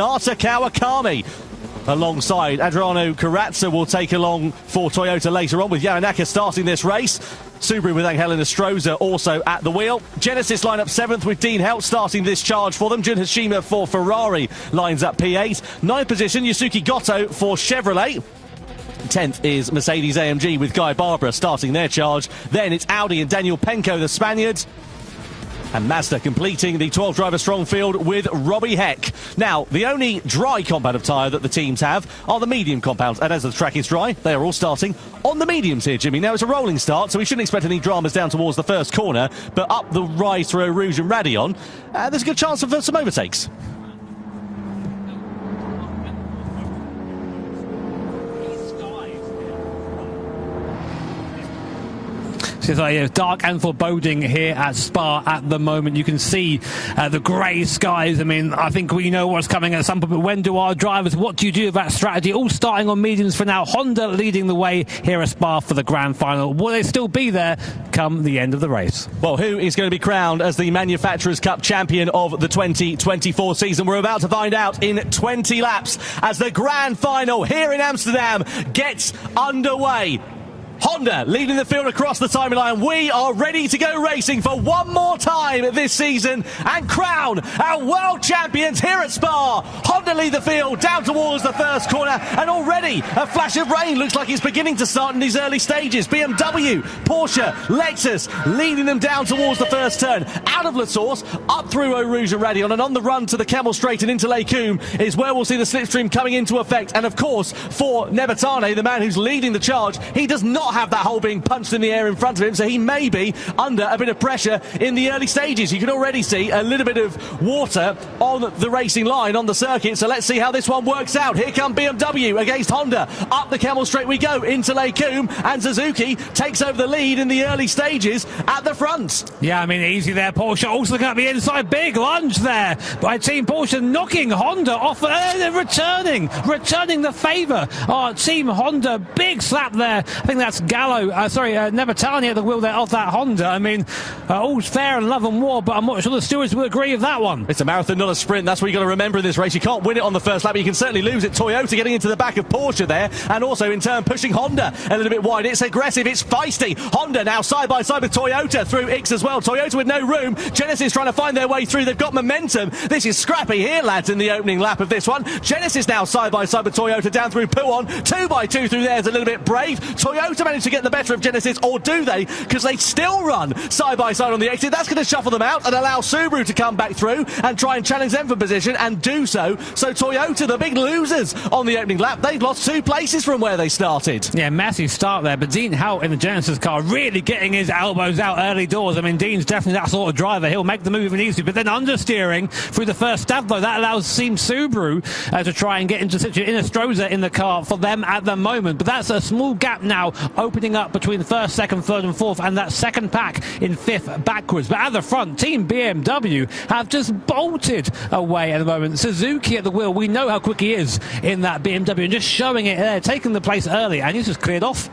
Arta Kawakami alongside Adriano Carazza will take along for Toyota later on, with Yamanaka starting this race. Subaru with Angel Nostroza also at the wheel. Genesis line up 7th with Dean Helt starting this charge for them. Jun Hashima for Ferrari lines up P8. 9th position, Yusuke Goto for Chevrolet. 10th is Mercedes-AMG with Guy Barbara starting their charge. Then it's Audi and Daniel Penko, the Spaniards. And Mazda completing the 12-driver strong field with Robbie Heck. Now, the only dry compound of tyre that the teams have are the medium compounds. And as the track is dry, they are all starting on the mediums here, Jimmy. Now, it's a rolling start, so we shouldn't expect any dramas down towards the first corner. But up the rise through Eau Rouge and Raidillon, there's a good chance of some overtakes. It's dark and foreboding here at Spa at the moment. You can see the grey skies. I mean, I think we know what's coming at some point, but when do our drivers, what do you do with that strategy? All starting on mediums for now. Honda leading the way here at Spa for the grand final. Will they still be there come the end of the race? Well, who is going to be crowned as the Manufacturers' Cup champion of the 2024 season? We're about to find out in 20 laps as the grand final here in Amsterdam gets underway. Honda leading the field across the timeline. We are ready to go racing for one more time this season and crown our world champions here at Spa. Honda lead the field down towards the first corner, and already a flash of rain looks like it's beginning to start in these early stages. BMW, Porsche, Lexus leading them down towards the first turn. Out of La Source, up through Eau Rouge and Raidillon, and on the run to the Kemmel Straight and into Les Combes is where we'll see the slipstream coming into effect. And of course, for Nebatane, the man who's leading the charge, he does not have that hole being punched in the air in front of him, so he may be under a bit of pressure in the early stages. You can already see a little bit of water on the racing line on the circuit, so let's see how this one works out. Here come BMW against Honda. Up the Kemmel Straight we go into Les Combes, and Suzuki takes over the lead in the early stages at the front. Yeah, I mean, easy there. Porsche also looking at the inside. Big lunge there by Team Porsche, knocking Honda off, returning the favour. Team Honda, big slap there. I think that's Nebatane at the wheel there of that Honda. I mean, all's fair in love and war, but I'm not sure the stewards will agree with that one. It's a marathon, not a sprint. That's what you've got to remember in this race. You can't win it on the first lap, but you can certainly lose it. Toyota getting into the back of Porsche there, and also in turn pushing Honda a little bit wide. It's aggressive, it's feisty. Honda now side by side with Toyota through Ix as well. Toyota with no room. Genesis trying to find their way through. They've got momentum. This is scrappy here, lads, in the opening lap of this one. Genesis now side by side with Toyota down through Pouon. 2x2 through there is a little bit brave. Toyota managed to get the better of Genesis, or do they? Because they still run side by side on the exit. That's going to shuffle them out and allow Subaru to come back through and try and challenge them for position, and do so. So Toyota, the big losers on the opening lap, they've lost 2 places from where they started. Yeah, massive start there, but Dean Helt in the Genesis car really getting his elbows out early doors. I mean, Dean's definitely that sort of driver. He'll make the move if he needs to, but then understeering through the first stab, though, that allows Team Subaru to try and get into Nostroza in the car for them at the moment. But that's a small gap now opening up between the first, second, third and fourth, and that second pack in fifth backwards. But at the front, Team BMW have just bolted away at the moment. Suzuki at the wheel, we know how quick he is in that BMW, and just showing it there, taking the place early, and he's just cleared off.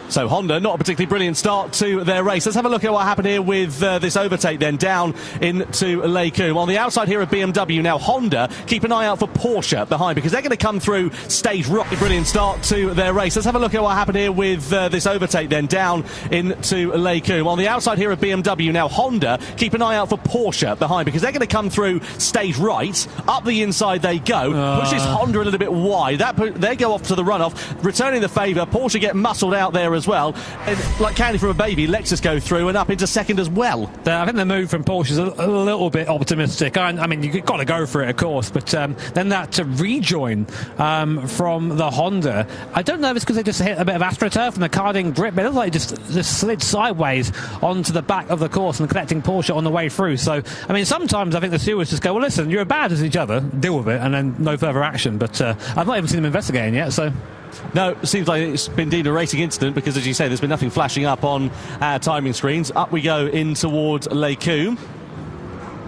So Honda, not a particularly brilliant start to their race. Let's have a look at what happened here with this overtake then down into Les Combes. On the outside here of BMW now, Honda, keep an eye out for Porsche behind, because they're going to come through stage right. Brilliant start to their race. Let's have a look at what happened here with this overtake then down into Les Combes. On the outside here of BMW now, Honda, keep an eye out for Porsche behind, because they're going to come through stage right. Up the inside they go. Pushes Honda a little bit wide. They go off to the runoff, returning the favour. Porsche get muscled out there as well, and like candy from a baby, Lexus go through and up into second as well. I think the move from Porsche is a little bit optimistic. I mean, you've got to go for it, of course, but then that rejoin from the Honda, I don't know if it's because they just hit a bit of AstroTurf and the car didn't grip, but it looked like it just slid sideways onto the back of the course and collecting Porsche on the way through. So, I mean, sometimes I think the stewards just go, well, listen, you're as bad as each other, deal with it, and then no further action. But I've not even seen them investigating yet, so... No, it seems like it's been indeed a racing incident, because, as you say, there's been nothing flashing up on our timing screens. Up we go in towards Les Combes.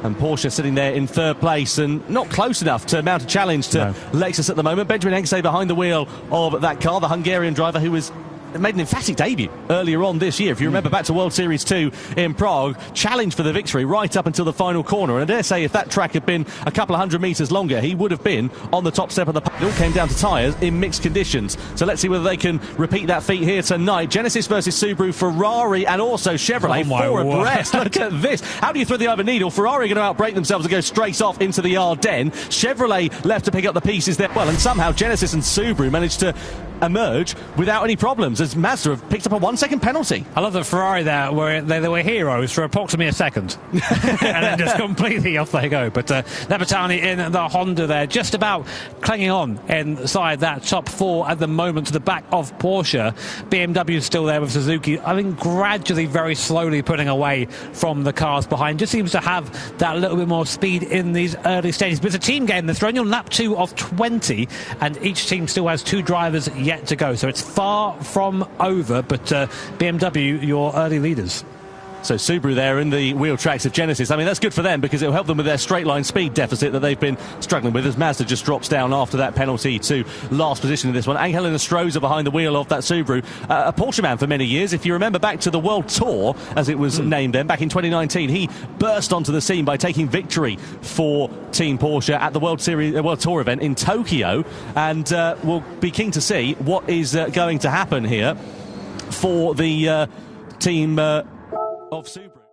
And Porsche sitting there in third place and not close enough to mount a challenge to Lexus at the moment. Benjamin Engsay behind the wheel of that car, the Hungarian driver who was made an emphatic debut earlier on this year. If you remember back to World Series 2 in Prague, challenged for the victory right up until the final corner. And I dare say if that track had been a couple of 100 metres longer, he would have been on the top step of the pack. It all came down to tyres in mixed conditions. So let's see whether they can repeat that feat here tonight. Genesis versus Subaru, Ferrari and also Chevrolet, four abreast. Look at this. How do you thread the eye of a needle? Ferrari are going to outbrake themselves and go straight off into the Ardennes. Chevrolet left to pick up the pieces there. Well, and somehow Genesis and Subaru managed to emerge without any problems as Mazda have picked up a 1 second penalty. I love that Ferrari there, where they were heroes for approximately a second and then just completely off they go. But Nebatani in the Honda there, just about clinging on inside that top four at the moment to the back of Porsche. BMW is still there with Suzuki, I think gradually, very slowly putting away from the cars behind. Just seems to have that little bit more speed in these early stages. But it's a team game. They're throwing on lap 2 of 20 and each team still has 2 drivers yet to go, so it's far from over, but BMW, your early leaders. So Subaru there in the wheel tracks of Genesis. I mean, that's good for them because it'll help them with their straight line speed deficit that they've been struggling with as Mazda just drops down after that penalty to last position in this one. Angel Nostroza behind the wheel of that Subaru, a Porsche man for many years. If you remember back to the World Tour, as it was named then, back in 2019, he burst onto the scene by taking victory for Team Porsche at the World Tour event in Tokyo, and we'll be keen to see what is going to happen here for the team of Subaru.